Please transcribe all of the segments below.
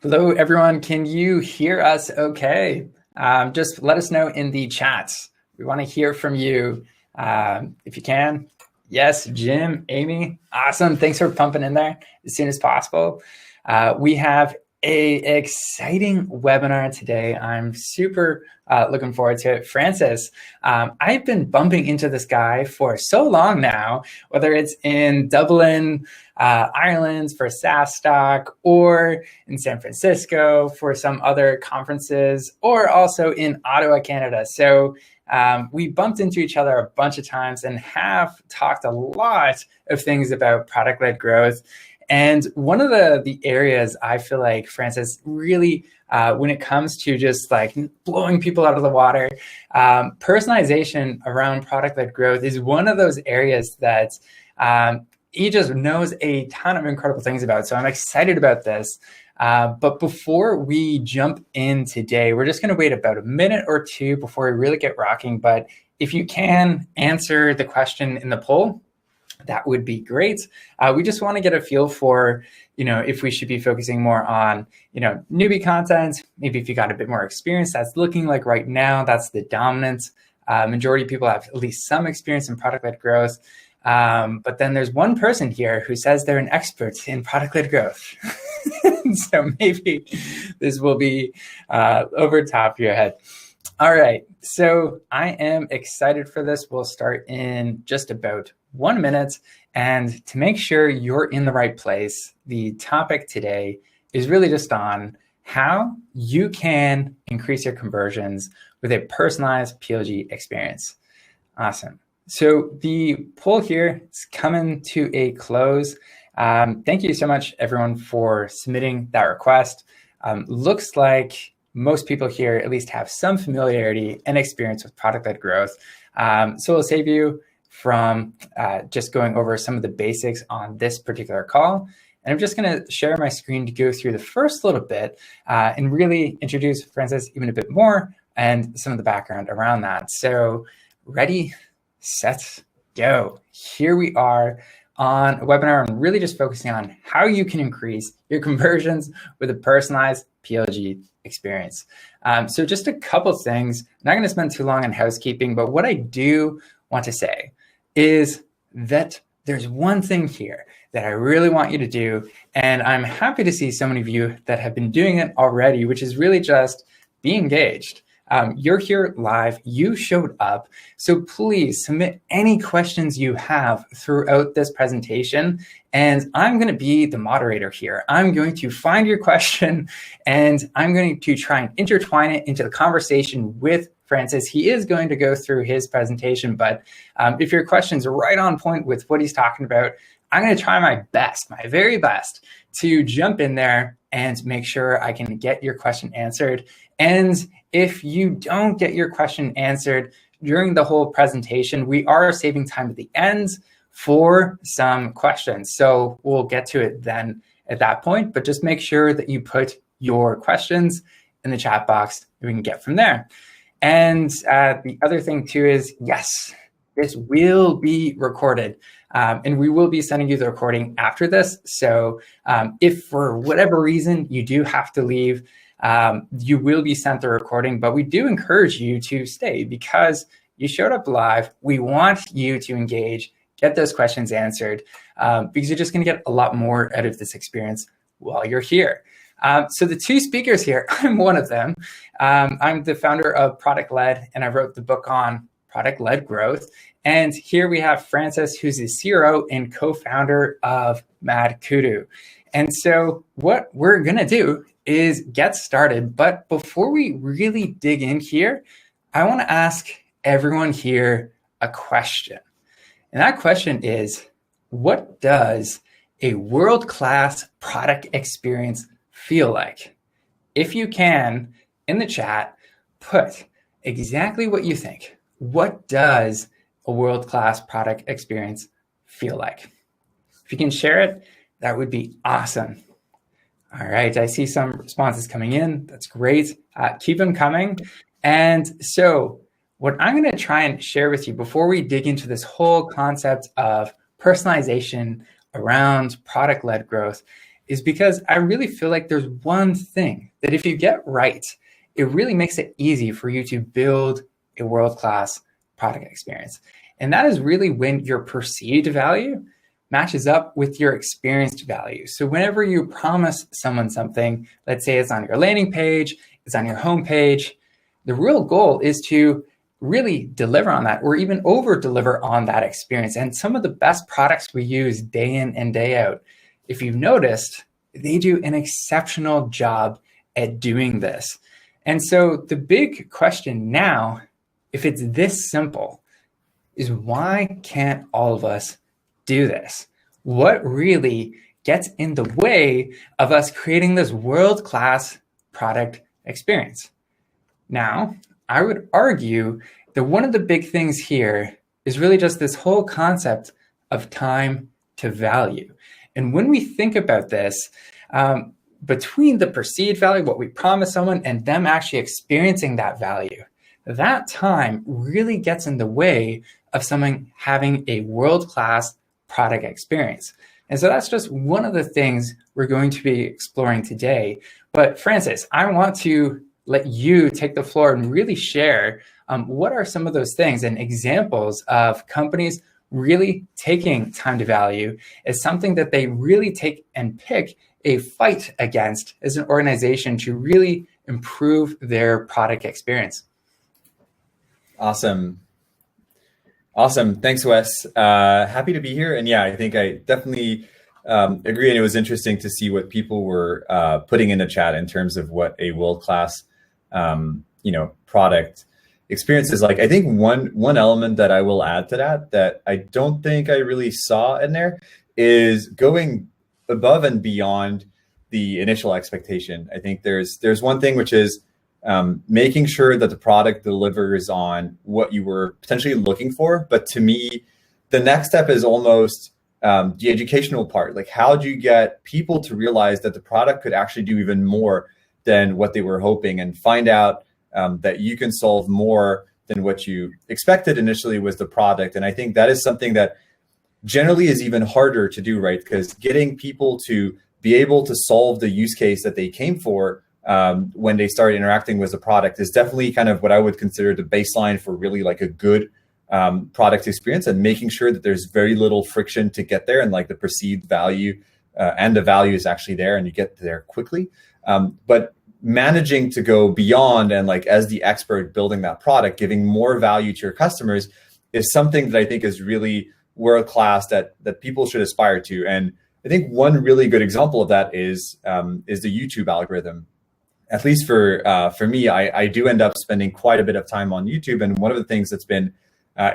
Hello, everyone. Can you hear us okay? Just let us know in the chats. We want to hear from you if you can. Yes, Jim, Amy, awesome. Thanks for pumping in there as soon as possible. We have an exciting webinar today. I'm super looking forward to it. Francis, I've been bumping into this guy for so long now, whether it's in Dublin, Ireland for SaaS Stock, or in San Francisco for some other conferences, or also in Ottawa, Canada. So we bumped into each other a bunch of times and have talked a lot of things about product-led growth. And one of the areas I feel like Francis really, when it comes to just like blowing people out of the water, personalization around product-led growth is one of those areas that he just knows a ton of incredible things about. So I'm excited about this. But before we jump in today, we're just going to wait about a minute or two before we really get rocking. But if you can answer the question in the poll, that would be great. We just want to get a feel for, if we should be focusing more on, newbie content. Maybe if you got a bit more experience, that's looking like right now, that's the dominant. Majority of people have at least some experience in product-led growth. But then there's one person here who says they're an expert in product-led growth. So maybe this will be over top of your head. All right, so I am excited for this. We'll start in just about 1 minute. And to make sure you're in the right place, the topic today is really just on how you can increase your conversions with a personalized PLG experience. Awesome. So the poll here is coming to a close. Thank you so much, everyone, for submitting that request. Looks like most people here at least have some familiarity and experience with product-led growth. So we'll save you from just going over some of the basics on this particular call. And I'm just going to share my screen to go through the first little bit and really introduce Francis even a bit more and some of the background around that. So ready, set, go. Here we are on a webinar. I'm really just focusing on how you can increase your conversions with a personalized PLG experience. So just a couple things. I'm not going to spend too long on housekeeping, but what I do want to say is that there's one thing here that I really want you to do, and I'm happy to see so many of you that have been doing it already, which is really just be engaged. You're here live, you showed up, so please submit any questions you have throughout this presentation, and I'm going to be the moderator here. I'm going to find your question, and I'm going to try and intertwine it into the conversation with Francis. He is going to go through his presentation, but if your question's right on point with what he's talking about, I'm going to try my best, my very best, to jump in there and make sure I can get your question answered. And if you don't get your question answered during the whole presentation, we are saving time at the end for some questions. So we'll get to it then at that point, but just make sure that you put your questions in the chat box and we can get from there. And the other thing too is, yes, this will be recorded. And we will be sending you the recording after this. So if for whatever reason you do have to leave, you will be sent the recording, but we do encourage you to stay because you showed up live. We want you to engage, get those questions answered, because you're just going to get a lot more out of this experience while you're here. So the two speakers here, I'm one of them. I'm the founder of ProductLed, and I wrote the book on product-led growth. And here we have Francis, who's the CRO and co-founder of MadKudu. And so what we're going to do is get started. But before we really dig in here, I want to ask everyone here a question. And that question is, what does a world-class product experience feel like? If you can, in the chat, put exactly what you think. What does a world-class product experience feel like? If you can share it, that would be awesome. All right, I see some responses coming in. That's great. Keep them coming. And so what I'm going to try and share with you before we dig into this whole concept of personalization around product-led growth is because I really feel like there's one thing that if you get right, it really makes it easy for you to build a world-class product experience. And that is really when your perceived value matches up with your experienced value. So whenever you promise someone something, let's say it's on your landing page, it's on your homepage, the real goal is to really deliver on that, or even over deliver on that experience. And some of the best products we use day in and day out, if you've noticed, they do an exceptional job at doing this. And so the big question now, if it's this simple, is why can't all of us do this? What really gets in the way of us creating this world-class product experience? Now, I would argue that one of the big things here is really just this whole concept of time to value. And when we think about this, between the perceived value, what we promise someone, and them actually experiencing that value, that time really gets in the way of someone having a world-class product experience. And so that's just one of the things we're going to be exploring today. But Francis, I want to let you take the floor and really share what are some of those things and examples of companies really taking time to value as something that they really take and pick a fight against as an organization to really improve their product experience. Awesome. Thanks, Wes. Happy to be here. And yeah, I think I definitely agree. And it was interesting to see what people were putting in the chat in terms of what a world-class, product experience is like. I think one element that I will add to that I don't think I really saw in there is going above and beyond the initial expectation. I think there's one thing, which is making sure that the product delivers on what you were potentially looking for. But to me, the next step is almost the educational part. Like, how do you get people to realize that the product could actually do even more than what they were hoping, and find out that you can solve more than what you expected initially was the product. And I think that is something that generally is even harder to do, right? Because getting people to be able to solve the use case that they came for when they start interacting with the product is definitely kind of what I would consider the baseline for really like a good product experience, and making sure that there's very little friction to get there, and like the perceived value and the value is actually there and you get there quickly. But managing to go beyond and like as the expert building that product, giving more value to your customers is something that I think is really world-class that people should aspire to. And I think one really good example of that is the YouTube algorithm. At least for me, I do end up spending quite a bit of time on YouTube. And one of the things that's been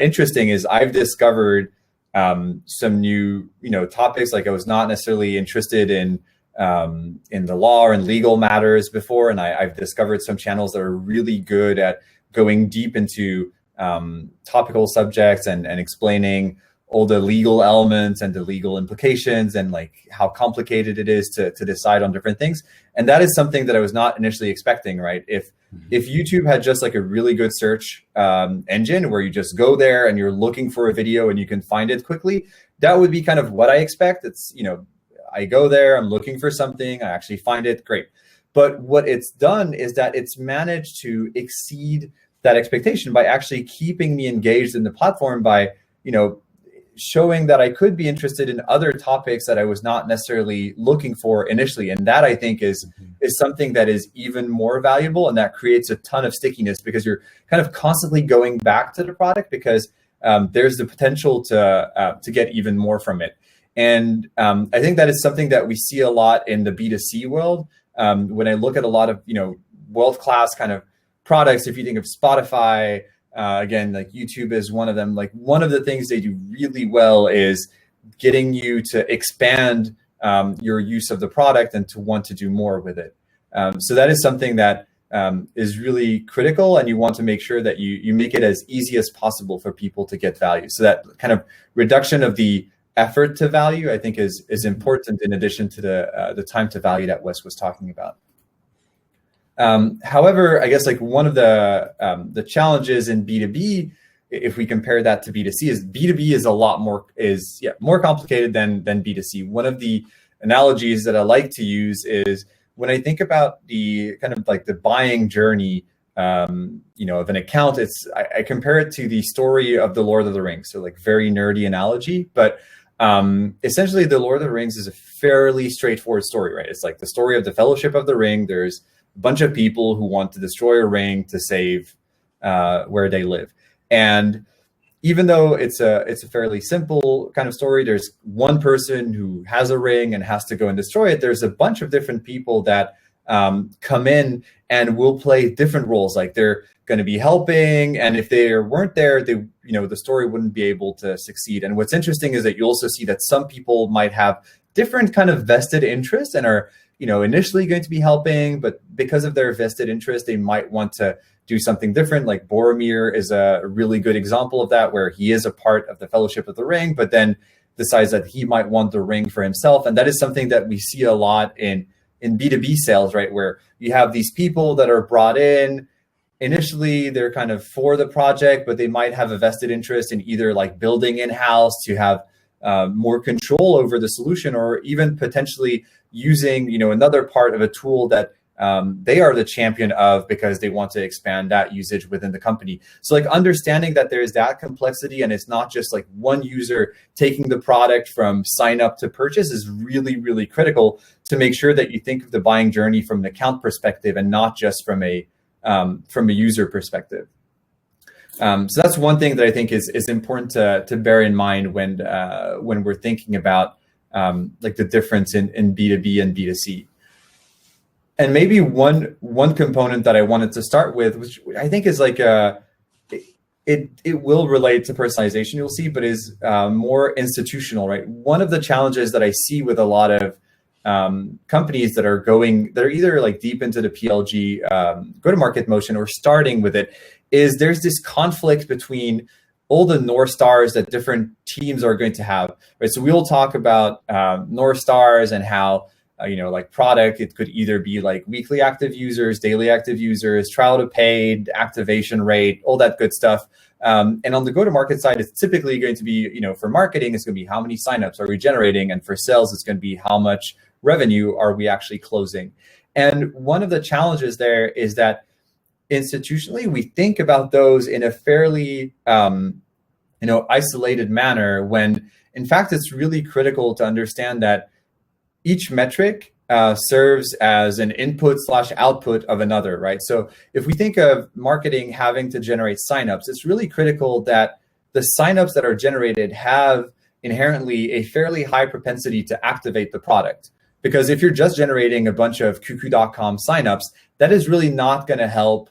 interesting is I've discovered some new, topics. Like, I was not necessarily interested in the law and legal matters before. And I've discovered some channels that are really good at going deep into topical subjects and explaining all the legal elements and the legal implications and like how complicated it is to decide on different things. And that is something that I was not initially expecting, right? If YouTube had just like a really good search engine where you just go there and you're looking for a video and you can find it quickly, that would be kind of what I expect. It's, I go there, I'm looking for something, I actually find it, great. But what it's done is that it's managed to exceed that expectation by actually keeping me engaged in the platform by, showing that I could be interested in other topics that I was not necessarily looking for initially. And that, I think, is something that is even more valuable, and that creates a ton of stickiness because you're kind of constantly going back to the product because there's the potential to get even more from it. And I think that is something that we see a lot in the B2C world. When I look at a lot of, world-class kind of products, if you think of Spotify, again, like YouTube is one of them. Like, one of the things they do really well is getting you to expand your use of the product and to want to do more with it. So that is something that is really critical, and you want to make sure that you make it as easy as possible for people to get value. So that kind of reduction of the effort to value, I think, is important in addition to the time to value that Wes was talking about. However, I guess like one of the challenges in B2B, if we compare that to B2C, is B2B is a lot more more complicated than B2C. One of the analogies that I like to use is when I think about the kind of like the buying journey, of an account, I compare it to the story of the Lord of the Rings. So like very nerdy analogy, but essentially the Lord of the Rings is a fairly straightforward story, right? It's like the story of the Fellowship of the Ring. There's a bunch of people who want to destroy a ring to save where they live. And even though it's a fairly simple kind of story, there's one person who has a ring and has to go and destroy it. There's a bunch of different people that come in and will play different roles. Like they're going to be helping, and if they weren't there, the story wouldn't be able to succeed. And what's interesting is that you also see that some people might have different kind of vested interests and are initially going to be helping, but because of their vested interest, they might want to do something different. Like Boromir is a really good example of that, where he is a part of the Fellowship of the Ring, but then decides that he might want the ring for himself. And that is something that we see a lot in B2B sales, right? Where you have these people that are brought in. Initially, they're kind of for the project, but they might have a vested interest in either like building in-house to have more control over the solution, or even potentially using, another part of a tool that they are the champion of because they want to expand that usage within the company. So like understanding that there is that complexity, and it's not just like one user taking the product from sign up to purchase, is really, really critical to make sure that you think of the buying journey from an account perspective and not just from a user perspective. So that's one thing that I think is important to bear in mind when we're thinking about like the difference in B2B and B2C. And maybe one component that I wanted to start with, which I think is like it will relate to personalization, you'll see, but is more institutional, right? One of the challenges that I see with a lot of companies that are either like deep into the PLG go-to-market motion or starting with it, is there's this conflict between all the North Stars that different teams are going to have, right? So we'll talk about North Stars and how like product, it could either be like weekly active users, daily active users, trial to paid, activation rate, all that good stuff. And on the go-to-market side, it's typically going to be, for marketing, it's going to be how many signups are we generating? And for sales, it's going to be how much revenue are we actually closing? And one of the challenges there is that institutionally, we think about those in a fairly, isolated manner, when in fact, it's really critical to understand that each metric serves as an input/output of another, right? So if we think of marketing having to generate signups, it's really critical that the signups that are generated have inherently a fairly high propensity to activate the product. Because if you're just generating a bunch of cuckoo.com signups, that is really not going to help,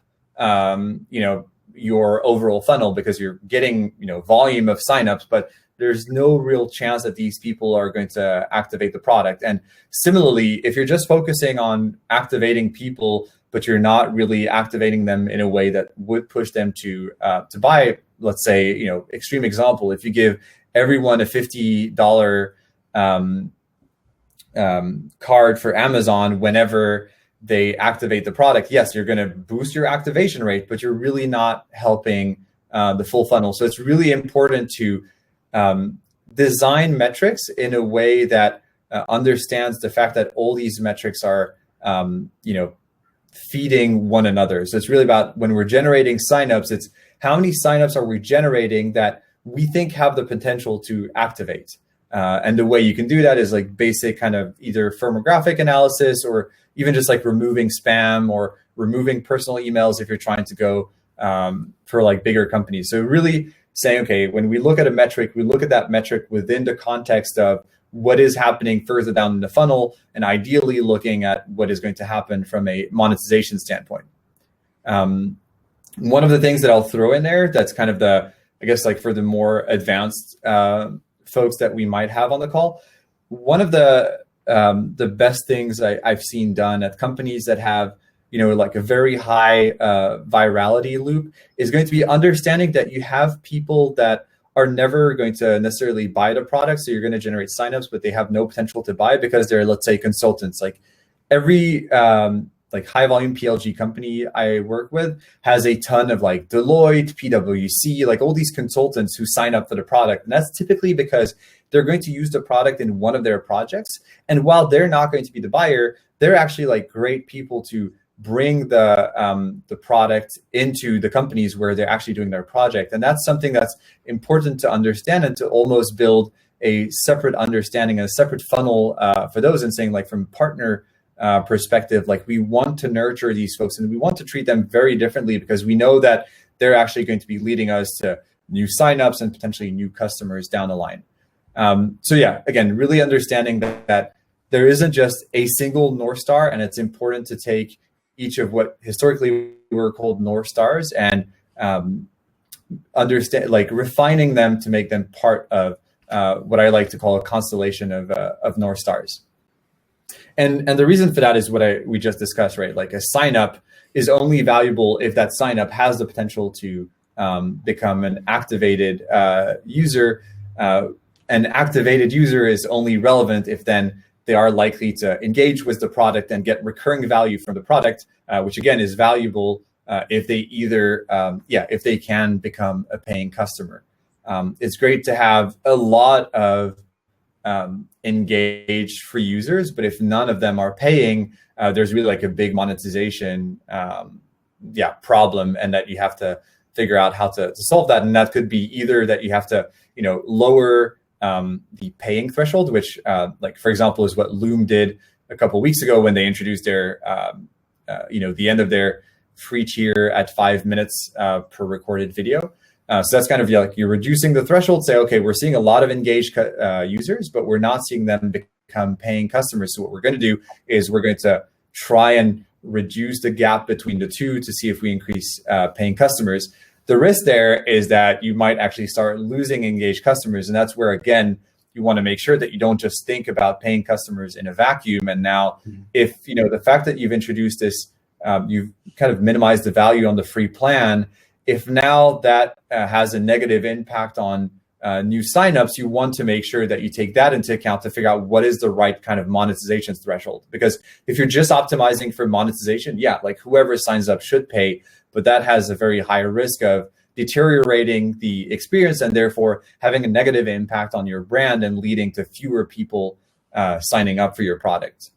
your overall funnel, because you're getting, volume of signups, but there's no real chance that these people are going to activate the product. And similarly, if you're just focusing on activating people, but you're not really activating them in a way that would push them to buy, let's say, extreme example, if you give everyone a $50 card for Amazon whenever they activate the product, yes, you're going to boost your activation rate, but you're really not helping the full funnel. So it's really important to design metrics in a way that understands the fact that all these metrics are, feeding one another. So it's really about, when we're generating signups, it's how many signups are we generating that we think have the potential to activate. And the way you can do that is like basic kind of either firmographic analysis, or even just like removing spam or removing personal emails if you're trying to go for like bigger companies. So really saying, okay, when we look at a metric, we look at that metric within the context of what is happening further down in the funnel, and ideally looking at what is going to happen from a monetization standpoint. One of the things that I'll throw in there that's kind of like for the more advanced folks that we might have on the call, one of the best things I've seen done at companies that have, like a very high virality loop is going to be understanding that you have people that are never going to necessarily buy the product. So you're going to generate signups, but they have no potential to buy because they're, let's say, consultants. Like every like high volume PLG company I work with has a ton of like Deloitte, PwC, like all these consultants who sign up for the product. And that's typically because they're going to use the product in one of their projects. And while they're not going to be the buyer, they're actually like great people to bring the product into the companies where they're actually doing their project. And that's something that's important to understand and to almost build a separate understanding, a separate funnel for those, and saying like from partner perspective, like we want to nurture these folks and we want to treat them very differently because we know that they're actually going to be leading us to new signups and potentially new customers down the line. So yeah, again, really understanding that there isn't just a single North Star, and it's important to take each of what historically were called North Stars and understand, like refining them to make them part of what I like to call a constellation of North Stars. And the reason for that is what we just discussed, right? Like a sign up is only valuable if that sign up has the potential to become an activated user. An activated user is only relevant if then they are likely to engage with the product and get recurring value from the product, which again is valuable if they either, if they can become a paying customer. It's great to have a lot of engaged free users, but if none of them are paying, there's really like a big monetization problem, and that you have to figure out how to solve that. And that could be either that you have to, lower the paying threshold, which like for example is what Loom did a couple of weeks ago when they introduced their, the end of their free tier at 5 minutes per recorded video. So that's kind of like you're reducing the threshold, say, okay, we're seeing a lot of engaged users, but we're not seeing them become paying customers. So what we're going to do is we're going to try and reduce the gap between the two to see if we increase paying customers. The risk there is that you might actually start losing engaged customers. And that's where, again, you want to make sure that you don't just think about paying customers in a vacuum. And now if, the fact that you've introduced this, you've kind of minimized the value on the free plan, if now that has a negative impact on new signups, you want to make sure that you take that into account to figure out what is the right kind of monetization threshold. Because if you're just optimizing for monetization, like whoever signs up should pay, but that has a very high risk of deteriorating the experience and therefore having a negative impact on your brand and leading to fewer people signing up for your product.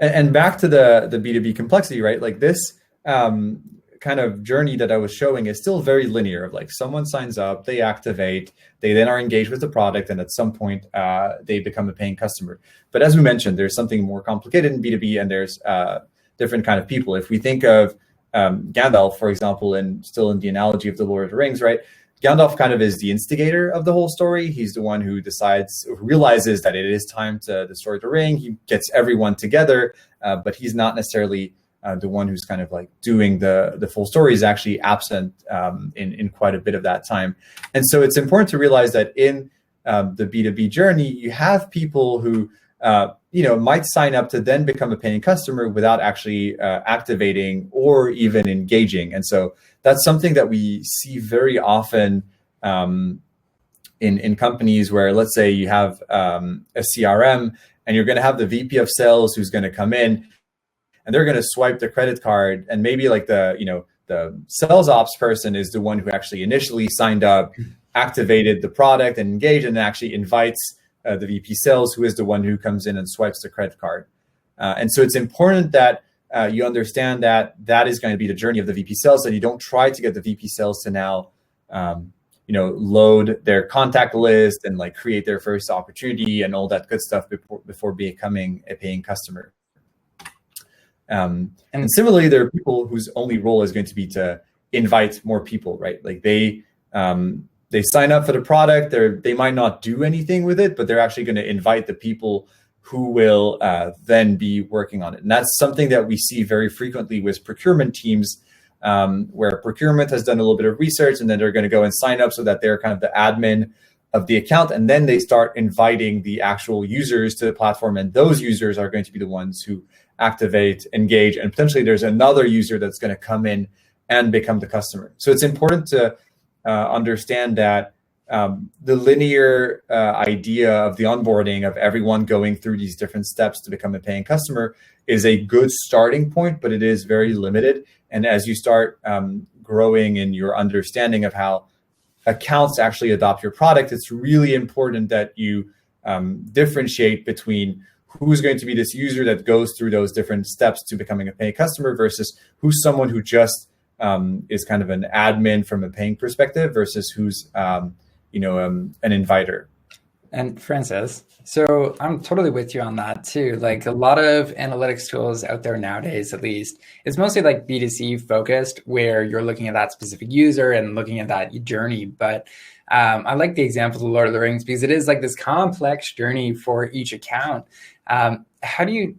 And back to the B2B complexity, right? Like this kind of journey that I was showing is still very linear of like someone signs up, they activate, they then are engaged with the product, and at some point they become a paying customer. But as we mentioned, there's something more complicated in B2B, and there's different kind of people. If we think of Gandalf, for example, and still in the analogy of the Lord of the Rings, right? Gandalf kind of is the instigator of the whole story. He's the one who realizes that it is time to destroy the ring. He gets everyone together, but he's not necessarily the one who's kind of like doing the full story. Is actually absent in quite a bit of that time. And so it's important to realize that in the B2B journey, you have people who might sign up to then become a paying customer without actually activating or even engaging. And so that's something that we see very often in companies where, let's say you have a CRM and you're going to have the VP of sales who's going to come in and they're going to swipe the credit card, and maybe like the sales ops person is the one who actually initially signed up, activated the product and engaged, and actually invites the VP sales, who is the one who comes in and swipes the credit card. And so it's important that you understand that that is going to be the journey of the VP sales, and you don't try to get the VP sales to now, load their contact list and like create their first opportunity and all that good stuff before becoming a paying customer. And similarly, there are people whose only role is going to be to invite more people, right? Like they sign up for the product. They might not do anything with it, but they're actually going to invite the people who will then be working on it. And that's something that we see very frequently with procurement teams, where procurement has done a little bit of research, and then they're going to go and sign up so that they're kind of the admin of the account. And then they start inviting the actual users to the platform. And those users are going to be the ones who activate, engage, and potentially there's another user that's going to come in and become the customer. So it's important to understand that the linear idea of the onboarding of everyone going through these different steps to become a paying customer is a good starting point, but it is very limited. And as you start growing in your understanding of how accounts actually adopt your product, it's really important that you differentiate between who's going to be this user that goes through those different steps to becoming a paying customer versus who's someone who just is kind of an admin from a paying perspective versus who's an inviter. And Francis, so I'm totally with you on that too. Like a lot of analytics tools out there nowadays, at least, it's mostly like B2C focused, where you're looking at that specific user and looking at that journey. But I like the example of Lord of the Rings because it is like this complex journey for each account. How do you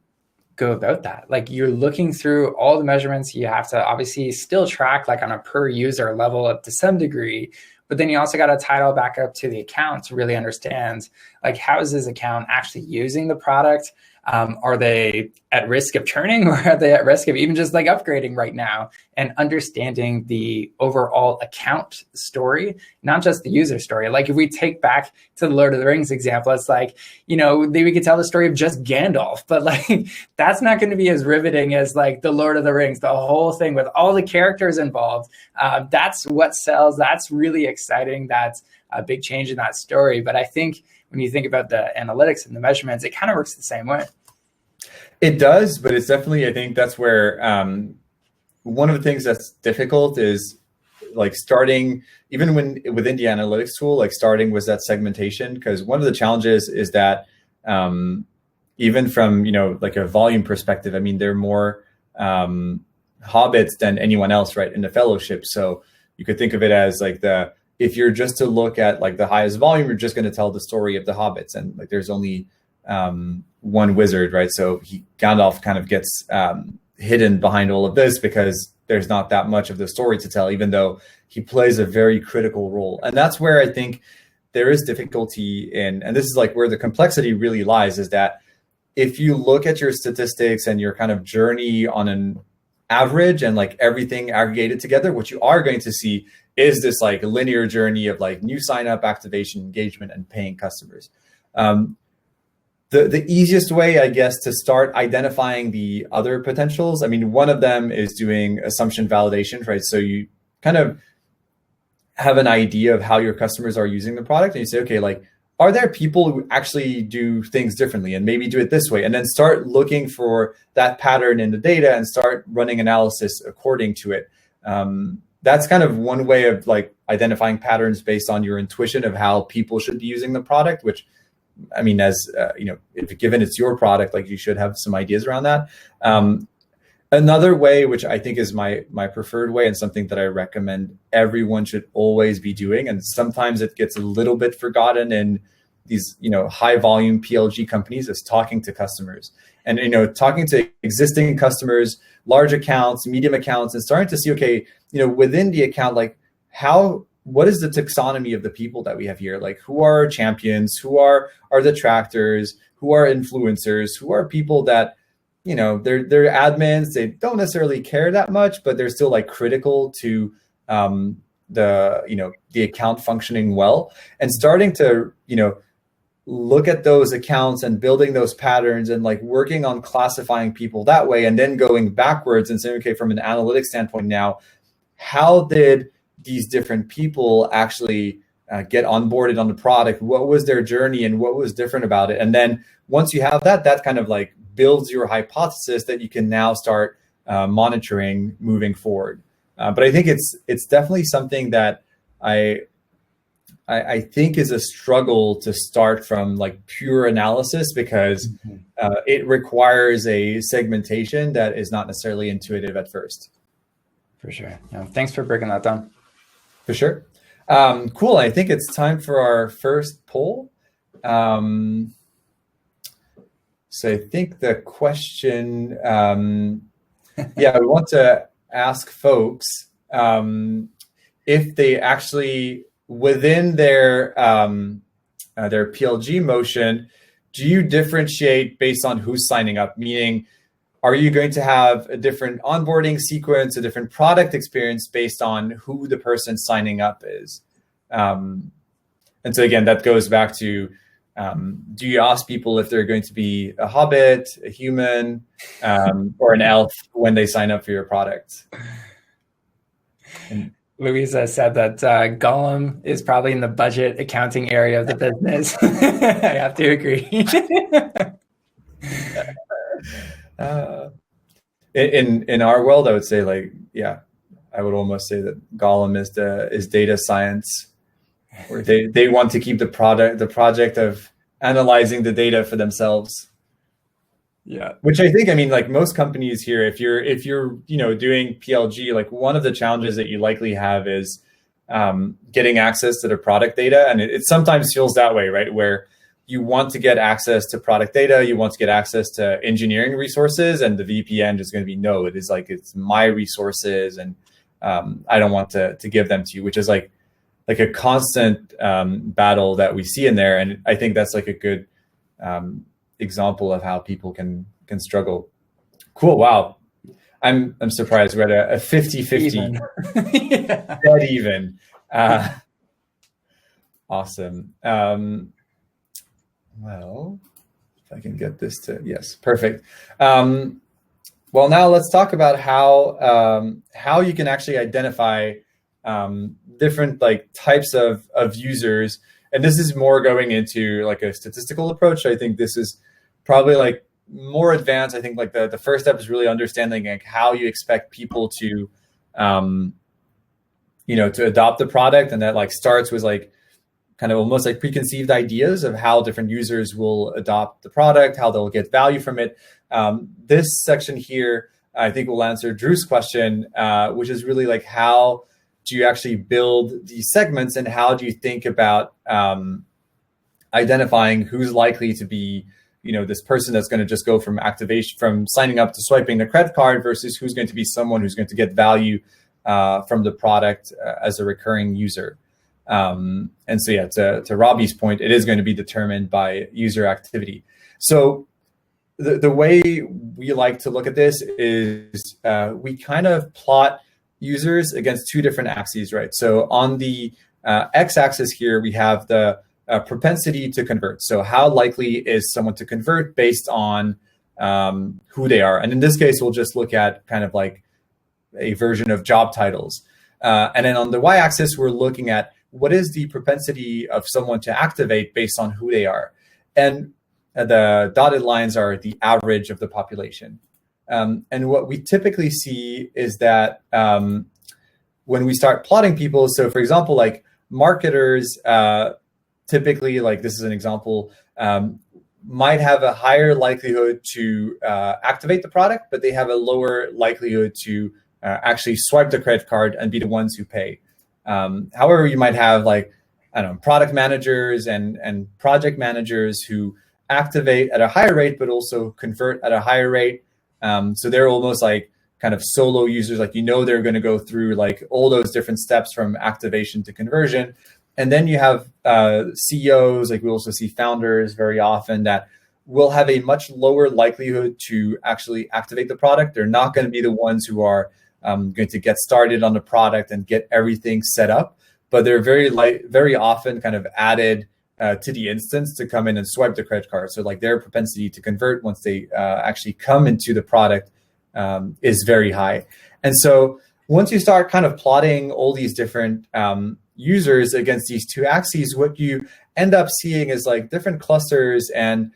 go about that? Like you're looking through all the measurements. You have to obviously still track like on a per user level up to some degree, but then you also got to tie it all back up to the account to really understand like how is this account actually using the product? Are they at risk of churning, or are they at risk of even just like upgrading right now? And understanding the overall account story, not just the user story. Like if we take back to the Lord of the Rings example, it's like, we could tell the story of just Gandalf, but like that's not going to be as riveting as like the Lord of the Rings, the whole thing with all the characters involved. That's what sells. That's really exciting. That's a big change in that story. But I think when you think about the analytics and the measurements, it kind of works the same way. It does, but it's definitely, I think that's where one of the things that's difficult is like starting, even within the analytics tool, like starting with that segmentation, because one of the challenges is that even from, like a volume perspective, I mean, they're more hobbits than anyone else, right, in the fellowship. So you could think of it as like if you're just to look at like the highest volume, you're just going to tell the story of the hobbits, and like there's only one wizard, right? So Gandalf kind of gets hidden behind all of this because there's not that much of the story to tell, even though he plays a very critical role. And that's where I think there is difficulty in, and this is like where the complexity really lies, is that if you look at your statistics and your kind of journey on an average and like everything aggregated together, what you are going to see is this like linear journey of like new sign up, activation, engagement, and paying customers. The easiest way, I guess, to start identifying the other potentials, I mean, one of them is doing assumption validation, right? So you kind of have an idea of how your customers are using the product, and you say, okay, like, are there people who actually do things differently and maybe do it this way? And then start looking for that pattern in the data and start running analysis according to it. That's kind of one way of like identifying patterns based on your intuition of how people should be using the product, which, I mean, as if given it's your product, like you should have some ideas around that. Another way, which I think is my preferred way and something that I recommend everyone should always be doing, and sometimes it gets a little bit forgotten in these high volume PLG companies, is talking to customers and talking to existing customers, large accounts, medium accounts, and starting to see, okay, within the account, like what is the taxonomy of the people that we have here? Like, who are champions? Who are detractors? Who are influencers? Who are people that, they're admins. They don't necessarily care that much, but they're still like critical to the account functioning well, and starting to, look at those accounts and building those patterns and like working on classifying people that way, and then going backwards and saying, okay, from an analytics standpoint now, how did these different people actually get onboarded on the product? What was their journey and what was different about it? And then once you have that kind of like builds your hypothesis that you can now start monitoring moving forward. But I think it's definitely something that I think is a struggle to start from like pure analysis, because it requires a segmentation that is not necessarily intuitive at first. For sure. Yeah, thanks for breaking that down. For sure. Cool. I think it's time for our first poll. So I think the question, we want to ask folks if they actually, within their PLG motion, do you differentiate based on who's signing up? Meaning, are you going to have a different onboarding sequence, a different product experience based on who the person signing up is? And so again, that goes back to, do you ask people if they're going to be a hobbit, a human, or an elf when they sign up for your product? Louisa said that Gollum is probably in the budget accounting area of the business. I have to agree. Uh, in our world, I would say like, yeah, I would almost say that Gollum is data science, where they want to keep the project of analyzing the data for themselves. Yeah. Which I think, I mean, like most companies here, if you're doing PLG, like one of the challenges that you likely have is getting access to the product data, and it sometimes feels that way, right? Where you want to get access to product data, you want to get access to engineering resources, and the VPN is going to be no. It is like it's my resources, and I don't want to give them to you, which is like a constant battle that we see in there, and I think that's like a good example of how people can struggle. Cool. Wow. I'm surprised we're at a 50-50 Yeah. dead even. Awesome. Well, if I can get this to, yes, perfect. Well, now let's talk about how you can actually identify different like types of users. And this is more going into like a statistical approach. I think this is probably like more advanced. I think like the first step is really understanding like how you expect people to, to adopt the product. And that like starts with like kind of almost like preconceived ideas of how different users will adopt the product, how they'll get value from it. This section here, I think will answer Drew's question, which is really like how do you actually build these segments, and how do you think about identifying who's likely to be, this person that's going to just go from signing up to swiping the credit card versus who's going to be someone who's going to get value from the product as a recurring user. And so, yeah, to Robbie's point, it is going to be determined by user activity. So the way we like to look at this is we kind of plot users against two different axes, right? So on the x-axis here, we have the propensity to convert. So how likely is someone to convert based on who they are? And in this case, we'll just look at kind of like a version of job titles. And then on the y-axis, we're looking at what is the propensity of someone to activate based on who they are. And the dotted lines are the average of the population. And what we typically see is that when we start plotting people, so for example, like marketers, typically, like this is an example, might have a higher likelihood to activate the product, but they have a lower likelihood to actually swipe the credit card and be the ones who pay. However, you might have like, I don't know, product managers and project managers who activate at a higher rate, but also convert at a higher rate. So they're almost like kind of solo users, like, they're going to go through like all those different steps from activation to conversion. And then you have CEOs, like we also see founders very often that will have a much lower likelihood to actually activate the product. They're not going to be the ones who are going to get started on the product and get everything set up, but they're very often kind of added to the instance to come in and swipe the credit card. So like their propensity to convert once they actually come into the product is very high. And so once you start kind of plotting all these different users against these two axes, what you end up seeing is like different clusters. And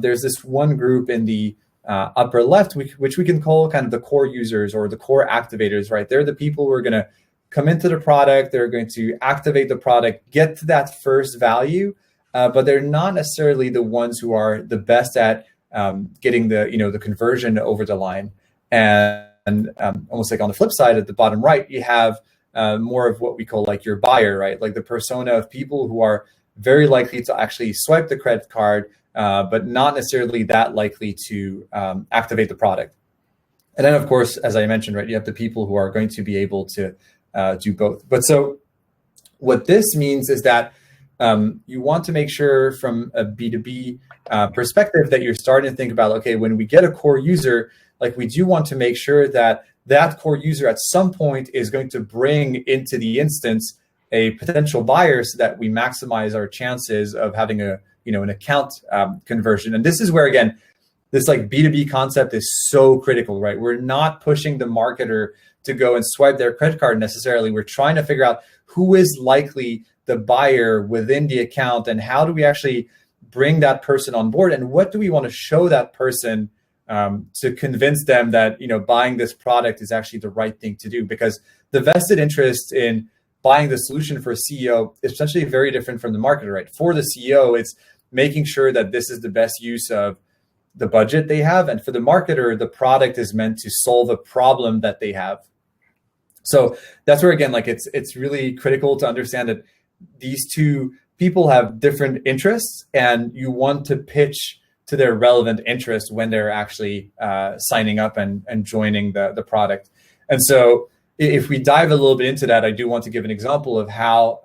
there's this one group in the upper left, which we can call kind of the core users or the core activators, right? They're the people who are going to come into the product. They're going to activate the product, get to that first value, but they're not necessarily the ones who are the best at getting the conversion over the line. And almost like on the flip side, at the bottom right, you have more of what we call like your buyer, right? Like the persona of people who are very likely to actually swipe the credit card, but not necessarily that likely to activate the product. And then, of course, as I mentioned, right, you have the people who are going to be able to do both. But so what this means is that you want to make sure from a B2B perspective that you're starting to think about, okay, when we get a core user, like we do want to make sure that that core user at some point is going to bring into the instance a potential buyer so that we maximize our chances of having an account conversion. And this is where, again, this like B2B concept is so critical, right? We're not pushing the marketer to go and swipe their credit card necessarily. We're trying to figure out who is likely the buyer within the account, and how do we actually bring that person on board, and what do we want to show that person to convince them that, you know, buying this product is actually the right thing to do. Because the vested interest in buying the solution for a CEO is essentially very different from the marketer, right? For the CEO, it's making sure that this is the best use of the budget they have. And for the marketer, the product is meant to solve a problem that they have. So that's where, again, like it's really critical to understand that these two people have different interests, and you want to pitch to their relevant interest when they're actually signing up and joining the product. And so if we dive a little bit into that, I do want to give an example of how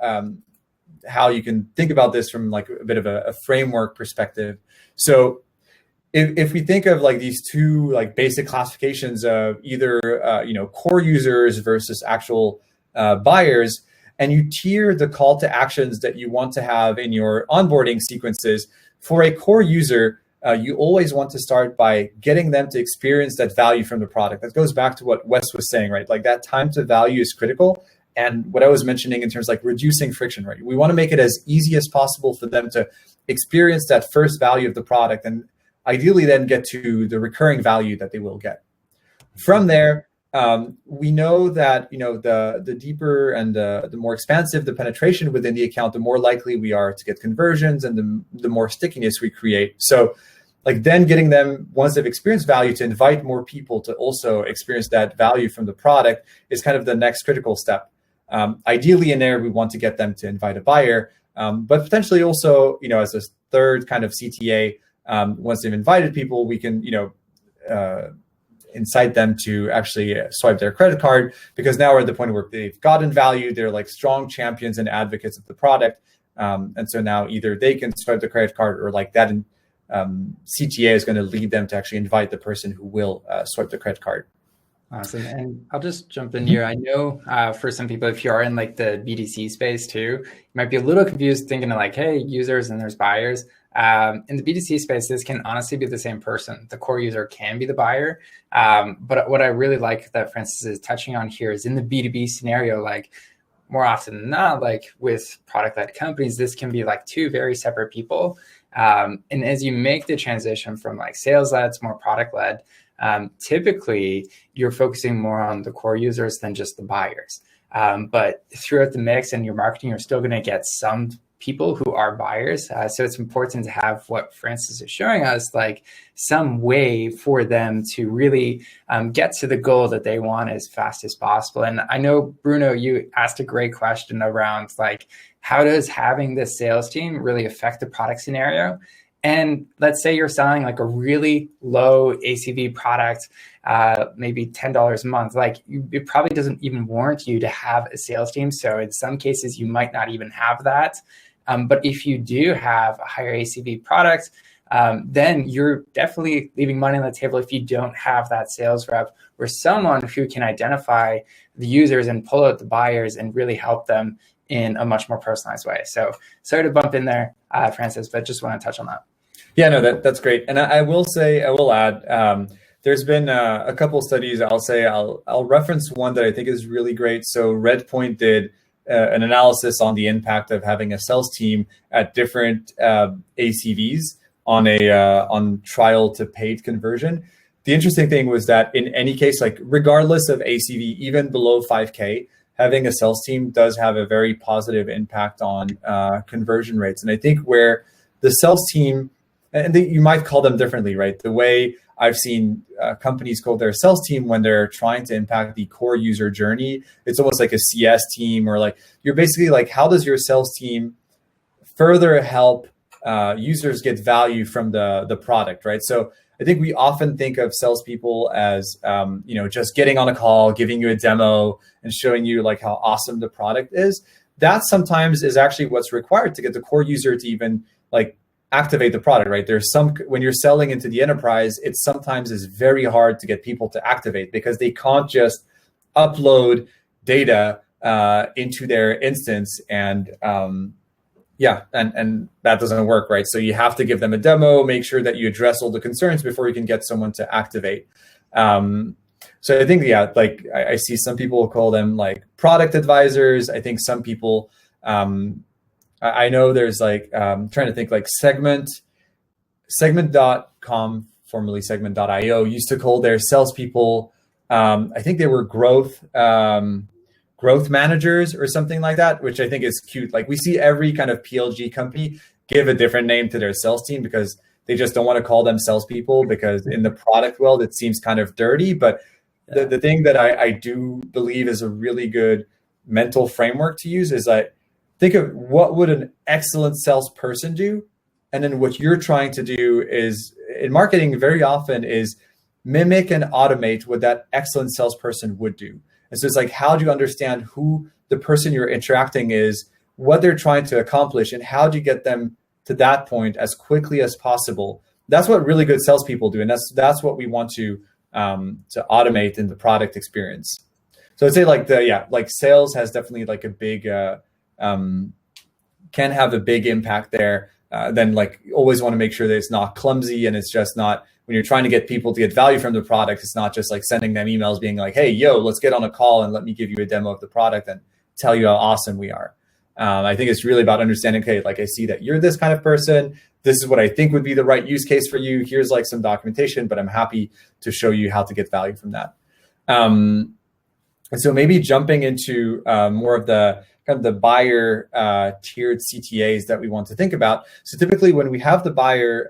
you can think about this from like a bit of a framework perspective. So if we think of like these two like basic classifications of either core users versus actual buyers, and you tier the call to actions that you want to have in your onboarding sequences, for a core user, you always want to start by getting them to experience that value from the product. That goes back to what Wes was saying, right? Like that time to value is critical. And what I was mentioning in terms of like reducing friction, right? We want to make it as easy as possible for them to experience that first value of the product, and ideally then get to the recurring value that they will get. From there, we know that, you know, the deeper and the more expansive the penetration within the account, the more likely we are to get conversions, and the more stickiness we create. So like then getting them, once they've experienced value, to invite more people to also experience that value from the product is kind of the next critical step. Ideally in there, we want to get them to invite a buyer, but potentially also, you know, as a third kind of CTA, once they've invited people, we can, you know, incite them to actually swipe their credit card, because now we're at the point where they've gotten value. They're like strong champions and advocates of the product. And so now either they can swipe the credit card, or like that CTA is going to lead them to actually invite the person who will swipe the credit card. Awesome. And I'll just jump in here. I know for some people, if you are in like the BDC space too, you might be a little confused thinking of like, hey, users and there's buyers. In the BDC space, this can honestly be the same person. The core user can be the buyer. But what I really like that Francis is touching on here is in the B2B scenario, like more often than not, like with product-led companies, this can be like two very separate people. And as you make the transition from like sales-led to more product-led, typically you're focusing more on the core users than just the buyers. But throughout the mix and your marketing, you're still going to get some people who are buyers. So it's important to have what Francis is showing us, like some way for them to really get to the goal that they want as fast as possible. And I know, Bruno, you asked a great question around like, how does having this sales team really affect the product scenario? And let's say you're selling like a really low ACV product, maybe $10 a month, like it probably doesn't even warrant you to have a sales team. So in some cases, you might not even have that. But if you do have a higher ACV product, then you're definitely leaving money on the table if you don't have that sales rep or someone who can identify the users and pull out the buyers and really help them in a much more personalized way. So sorry to bump in there, Francis, but just want to touch on that. Yeah, no, that's great. And I will add, there's been a couple studies. I'll reference one that I think is really great. So Redpoint did an analysis on the impact of having a sales team at different ACVs on trial to paid conversion. The interesting thing was that in any case, like regardless of ACV, even below 5K, having a sales team does have a very positive impact on conversion rates. And I think where the sales team, and you might call them differently, right? The way I've seen companies call their sales team when they're trying to impact the core user journey, it's almost like a CS team, or like you're basically like, how does your sales team further help users get value from the product, right? So I think we often think of salespeople as just getting on a call, giving you a demo, and showing you like how awesome the product is. That sometimes is actually what's required to get the core user to even like activate the product, right? There's when you're selling into the enterprise, it sometimes is very hard to get people to activate because they can't just upload data into their instance and Yeah, and that doesn't work, right? So you have to give them a demo, make sure that you address all the concerns before you can get someone to activate. So I think, yeah, like I see some people call them like product advisors. I think some people, I know there's like, trying to think like segment.com, formerly segment.io, used to call their salespeople, I think they were growth managers or something like that, which I think is cute. Like we see every kind of PLG company give a different name to their sales team because they just don't want to call them salespeople, because in the product world, it seems kind of dirty. But the thing that I do believe is a really good mental framework to use is like, think of what would an excellent salesperson do? And then what you're trying to do is, in marketing very often, is mimic and automate what that excellent salesperson would do. And so it's like, how do you understand who the person you're interacting is, what they're trying to accomplish, and how do you get them to that point as quickly as possible? That's what really good salespeople do. And that's what we want to automate in the product experience. So I'd say like sales has definitely like a big, can have a big impact there. Then like always want to make sure that it's not clumsy, and it's just not, when you're trying to get people to get value from the product, it's not just like sending them emails being like, hey, yo, let's get on a call and let me give you a demo of the product and tell you how awesome we are. I think it's really about understanding, okay, like I see that you're this kind of person. This is what I think would be the right use case for you. Here's like some documentation, but I'm happy to show you how to get value from that. And so maybe jumping into more of the kind of the buyer tiered CTAs that we want to think about. So typically when we have the buyer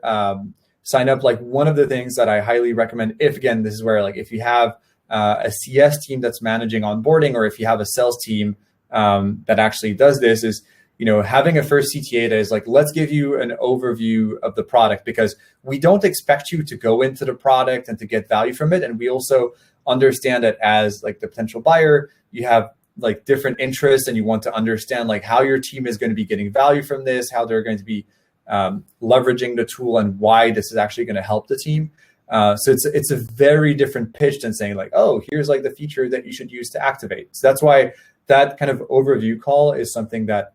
sign up, like one of the things that I highly recommend, if again, this is where like if you have a CS team that's managing onboarding, or if you have a sales team that actually does this, is, you know, having a first CTA that is like, let's give you an overview of the product, because we don't expect you to go into the product and to get value from it. And we also understand that as like the potential buyer, you have like different interests, and you want to understand like how your team is going to be getting value from this, how they're going to be leveraging the tool, and why this is actually going to help the team. So it's a very different pitch than saying like, oh, here's like the feature that you should use to activate. So that's why that kind of overview call is something that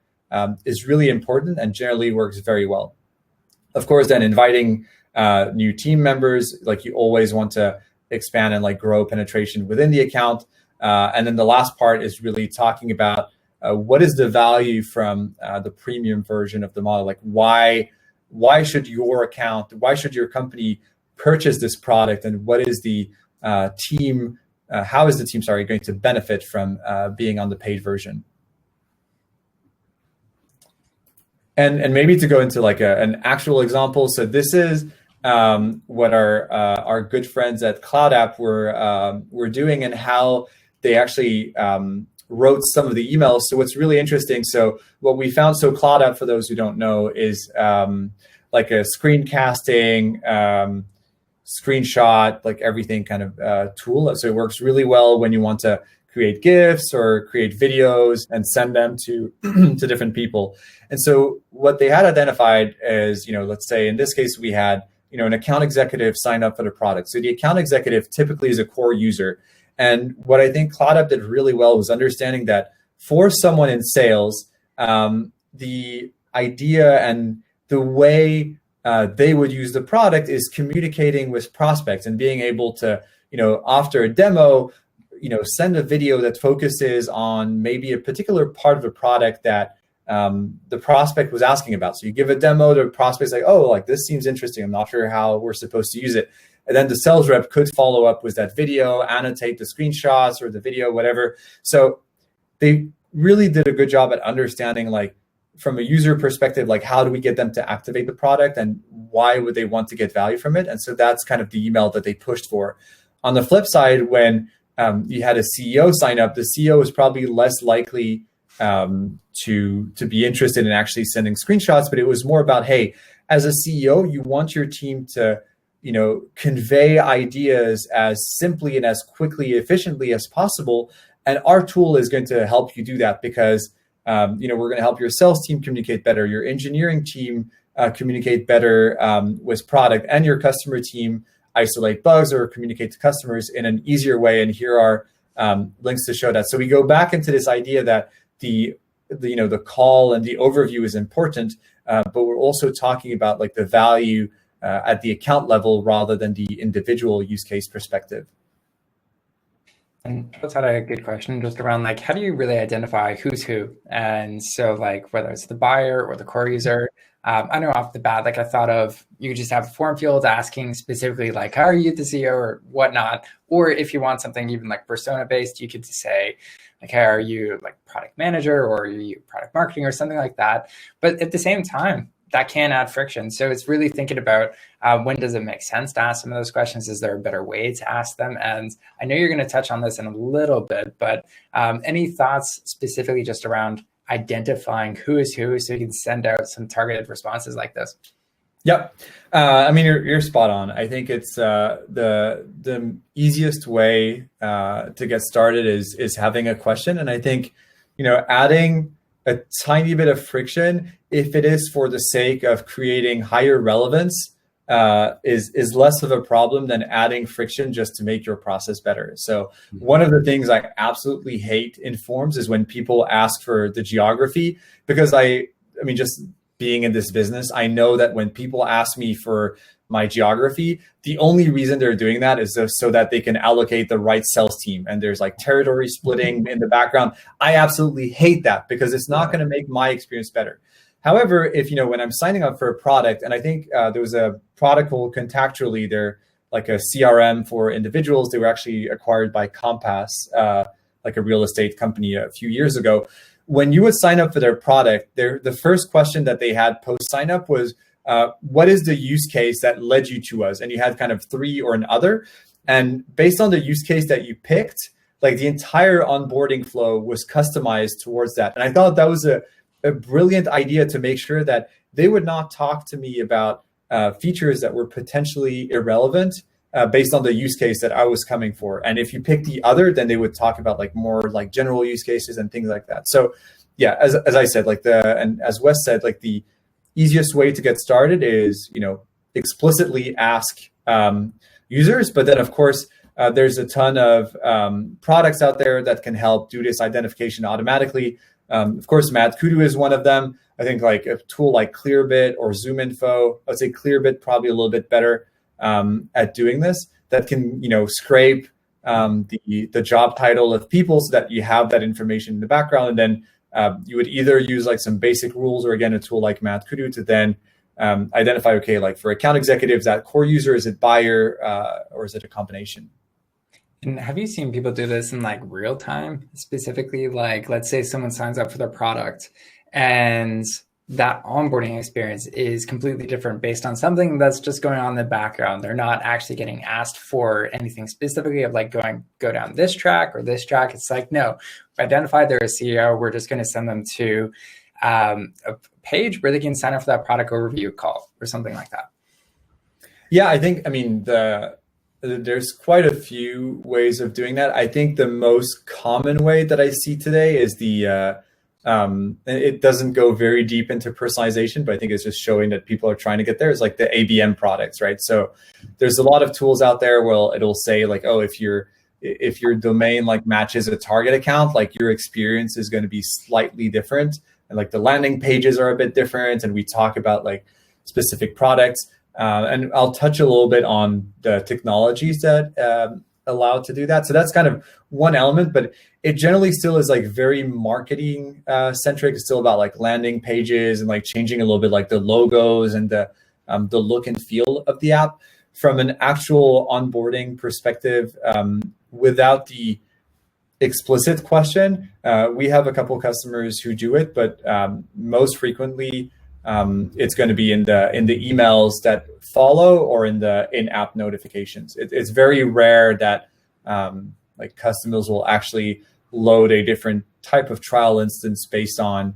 is really important and generally works very well. Of course, then inviting new team members, like you always want to expand and like grow penetration within the account. And then the last part is really talking about what is the value from the premium version of the model? Like why should your account, why should your company purchase this product, and what is the team, how is the team, going to benefit from being on the paid version? And maybe to go into like an actual example. So this is what our good friends at Cloud App were doing, and how they actually wrote some of the emails. So what's really interesting, so what we found, so Cloud App, for those who don't know, is like a screencasting, screenshot, like everything kind of tool. So it works really well when you want to create GIFs or create videos and send them to to different people. And so what they had identified is, let's say in this case, we had, an account executive sign up for the product. So the account executive typically is a core user. And what I think Cloud App did really well was understanding that for someone in sales, the idea and the way they would use the product is communicating with prospects and being able to, after a demo, send a video that focuses on maybe a particular part of the product that the prospect was asking about. So you give a demo, the prospect's like, oh, like this seems interesting. I'm not sure how we're supposed to use it. And then the sales rep could follow up with that video, annotate the screenshots or the video, whatever. So they really did a good job at understanding, like, from a user perspective, like how do we get them to activate the product and why would they want to get value from it? And so that's kind of the email that they pushed for. On the flip side, when you had a CEO sign up, the CEO is probably less likely to be interested in actually sending screenshots, but it was more about, hey, as a CEO, you want your team to, convey ideas as simply and as quickly, efficiently as possible. And our tool is going to help you do that because, we're going to help your sales team communicate better, your engineering team communicate better with product, and your customer team isolate bugs or communicate to customers in an easier way. And here are links to show that. So we go back into this idea that the the call and the overview is important, but we're also talking about like the value at the account level rather than the individual use case perspective. And that's had a good question just around like, how do you really identify who's who? And so like, whether it's the buyer or the core user, I know off the bat, like I thought of, you could just have a form field asking specifically like, how are you the CEO or whatnot? Or if you want something even like persona based, you could say like, how are you like product manager or are you product marketing or something like that? But at the same time, that can add friction. So it's really thinking about when does it make sense to ask some of those questions? Is there a better way to ask them? And I know you're going to touch on this in a little bit, but any thoughts specifically just around identifying who is who so you can send out some targeted responses like this? Yep. I mean, you're spot on. I think it's the easiest way to get started is having a question. And I think, adding a tiny bit of friction, if it is for the sake of creating higher relevance, is less of a problem than adding friction just to make your process better. So one of the things I absolutely hate in forms is when people ask for the geography, because I mean, just being in this business, I know that when people ask me for my geography, the only reason they're doing that is so that they can allocate the right sales team. And there's like territory splitting in the background. I absolutely hate that because it's not going to make my experience better. However, if, when I'm signing up for a product, and I think there was a product called Contactually, they're like a CRM for individuals. They were actually acquired by Compass, like a real estate company a few years ago. When you would sign up for their product, the first question that they had post sign up was, what is the use case that led you to us? And you had kind of 3 or an other. And based on the use case that you picked, like the entire onboarding flow was customized towards that. And I thought that was a brilliant idea to make sure that they would not talk to me about features that were potentially irrelevant based on the use case that I was coming for. And if you pick the other, then they would talk about like more like general use cases and things like that. So yeah, as I said, and as Wes said, like the easiest way to get started is, explicitly ask users. But then of course, there's a ton of products out there that can help do this identification automatically. Of course, MadKudu is one of them. I think like a tool like Clearbit or ZoomInfo, I'd say Clearbit probably a little bit better at doing this, that can, scrape the job title of people so that you have that information in the background. And then you would either use like some basic rules or again, a tool like MadKudu to then identify, okay, like for account executives, that core user, is it buyer or is it a combination? And have you seen people do this in like real time? Specifically, like let's say someone signs up for their product and that onboarding experience is completely different based on something that's just going on in the background. They're not actually getting asked for anything specifically of like go down this track or this track. It's like, no, identify they're a CEO. We're just going to send them to a page where they can sign up for that product overview call or something like that. Yeah, I mean, there's quite a few ways of doing that. I think the most common way that I see today is it doesn't go very deep into personalization, but I think it's just showing that people are trying to get there. It's like the ABM products, right? So there's a lot of tools out there where it'll say like, oh, if your domain like matches a target account, like your experience is going to be slightly different. And like the landing pages are a bit different. And we talk about like specific products. And I'll touch a little bit on the technologies that allow to do that. So that's kind of one element, but it generally still is like very marketing centric. It's still about like landing pages and like changing a little bit like the logos and the look and feel of the app. From an actual onboarding perspective, without the explicit question, we have a couple customers who do it, but most frequently it's going to be in the emails that follow or in the in-app notifications. It's very rare that like customers will actually load a different type of trial instance based on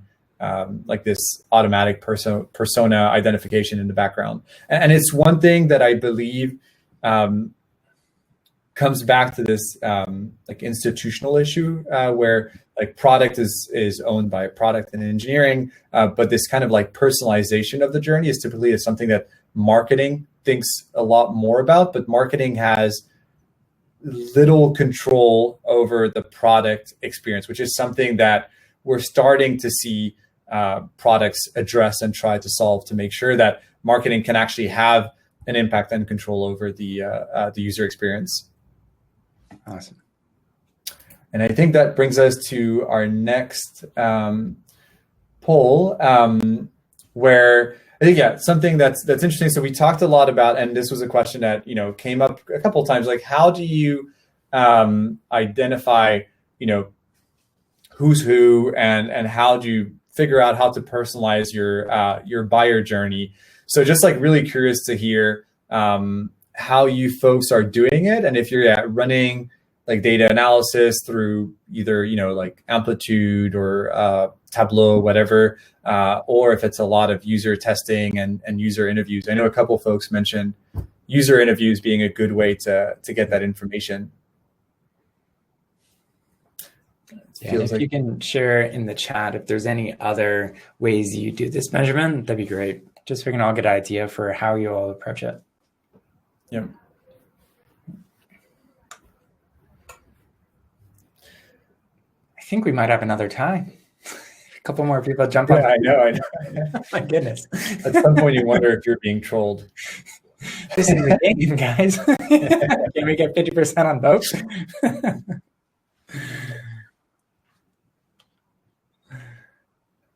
like this automatic persona identification in the background. And it's one thing that I believe comes back to this like institutional issue where like product is owned by product and engineering, but this kind of like personalization of the journey is typically something that marketing thinks a lot more about, but marketing has little control over the product experience, which is something that we're starting to see products address and try to solve to make sure that marketing can actually have an impact and control over the user experience. Awesome. And I think that brings us to our next poll, where I think, something that's interesting. So we talked a lot about, and this was a question that, came up a couple of times, like how do you identify, who's who, and how do you figure out how to personalize your buyer journey? So just like really curious to hear how you folks are doing it, and if you're running like data analysis through either like Amplitude or Tableau, whatever, or if it's a lot of user testing and user interviews. I know a couple of folks mentioned user interviews being a good way to get that information. Yeah, and if you can share in the chat if there's any other ways you do this measurement, that'd be great. Just so we can all get an idea for how you all approach it. Yeah. I think we might have another tie. A couple more people jump on. I know. My goodness. At some point you wonder if you're being trolled. This is the game, guys. Can we get 50% on both?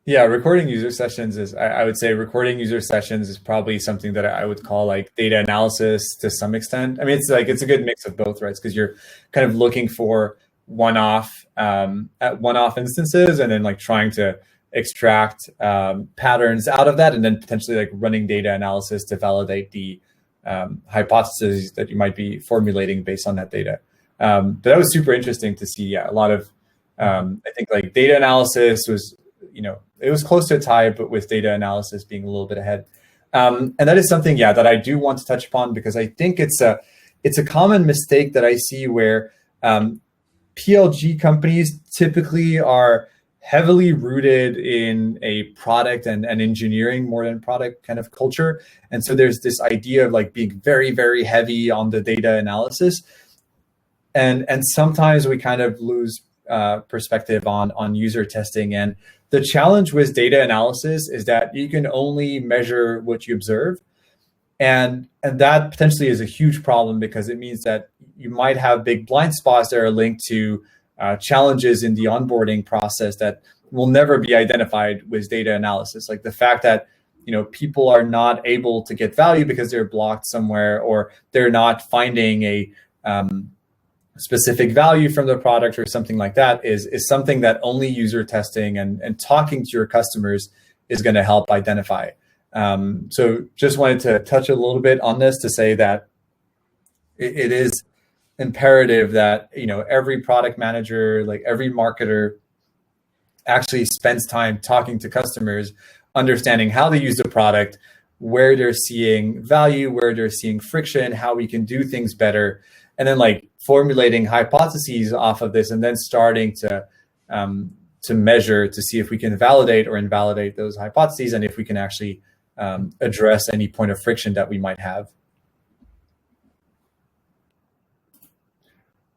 Yeah, recording user sessions I would say recording user sessions is probably something that I would call like data analysis to some extent. I mean, it's a good mix of both, right? Because you're kind of looking for one-off instances, and then like trying to extract patterns out of that, and then potentially like running data analysis to validate the hypotheses that you might be formulating based on that data. But that was super interesting to see. Yeah, a lot of I think like data analysis was, it was close to a tie, but with data analysis being a little bit ahead. And that is something, that I do want to touch upon, because I think it's a common mistake that I see where PLG companies typically are heavily rooted in a product and engineering more than product kind of culture. And so there's this idea of like being very, very heavy on the data analysis. And sometimes we kind of lose perspective on user testing. And the challenge with data analysis is that you can only measure what you observe. And that potentially is a huge problem, because it means that you might have big blind spots that are linked to challenges in the onboarding process that will never be identified with data analysis. Like the fact that, people are not able to get value because they're blocked somewhere, or they're not finding a specific value from the product or something like that is something that only user testing and talking to your customers is going to help identify. So just wanted to touch a little bit on this to say that it is imperative that, every product manager, like every marketer, actually spends time talking to customers, understanding how they use the product, where they're seeing value, where they're seeing friction, how we can do things better, and then like formulating hypotheses off of this, and then starting to measure to see if we can validate or invalidate those hypotheses, and if we can actually address any point of friction that we might have.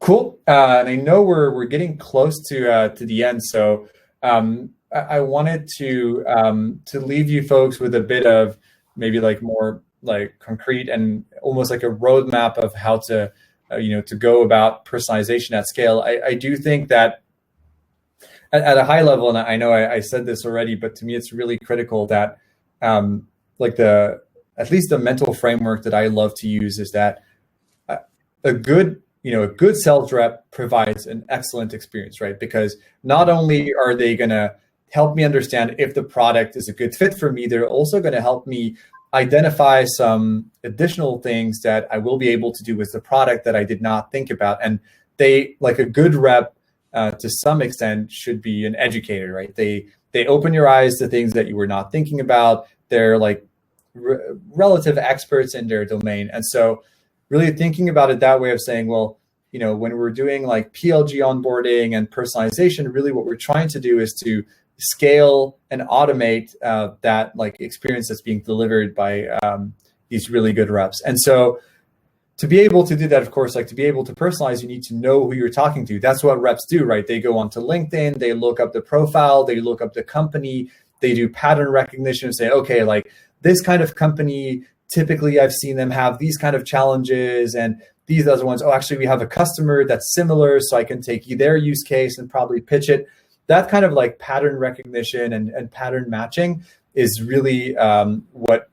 Cool. And I know we're getting close to the end, so I wanted to leave you folks with a bit of maybe like more like concrete and almost like a roadmap of how to to go about personalization at scale. I do think that at a high level, and I know I said this already, but to me it's really critical that like at least the mental framework that I love to use is that a good sales rep provides an excellent experience, right? Because not only are they going to help me understand if the product is a good fit for me, they're also going to help me identify some additional things that I will be able to do with the product that I did not think about. And they, like a good rep, to some extent, should be an educator, right? They open your eyes to things that you were not thinking about. They're like relative experts in their domain. And so really thinking about it that way of saying, well, when we're doing like PLG onboarding and personalization, really what we're trying to do is to scale and automate that like experience that's being delivered by these really good reps. And so to be able to do that, of course, like to be able to personalize, you need to know who you're talking to. That's what reps do, right? They go onto LinkedIn, they look up the profile, they look up the company, they do pattern recognition and say, okay, like this kind of company, typically I've seen them have these kind of challenges, and these other ones, oh, actually we have a customer that's similar, so I can take their use case and probably pitch it. That kind of like pattern recognition and pattern matching is really what,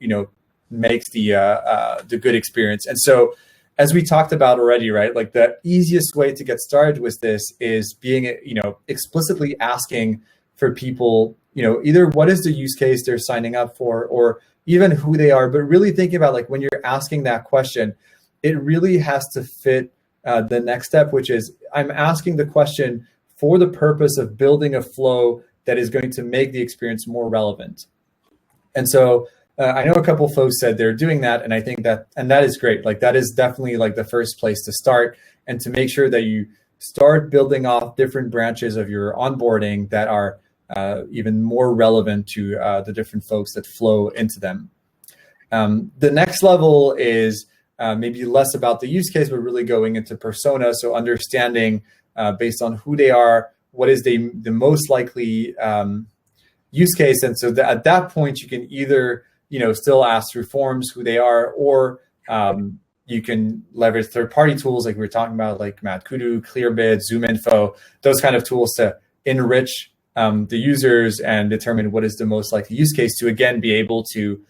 makes the good experience. And so, as we talked about already, right, like the easiest way to get started with this is being, explicitly asking for people, either what is the use case they're signing up for, or even who they are, but really thinking about like when you're asking that question, it really has to fit the next step, which is I'm asking the question for the purpose of building a flow that is going to make the experience more relevant. And so I know a couple of folks said they're doing that, and I think that is great. Like that is definitely like the first place to start, and to make sure that you start building off different branches of your onboarding that are even more relevant to the different folks that flow into them. The next level is maybe less about the use case, but really going into persona. So understanding based on who they are, what is the most likely use case. And so at that point, you can either still ask through forms who they are, or you can leverage third-party tools like we were talking about, like MadKudu, Clearbit, ZoomInfo, those kind of tools to enrich the users and determine what is the most likely use case to, again, be able to,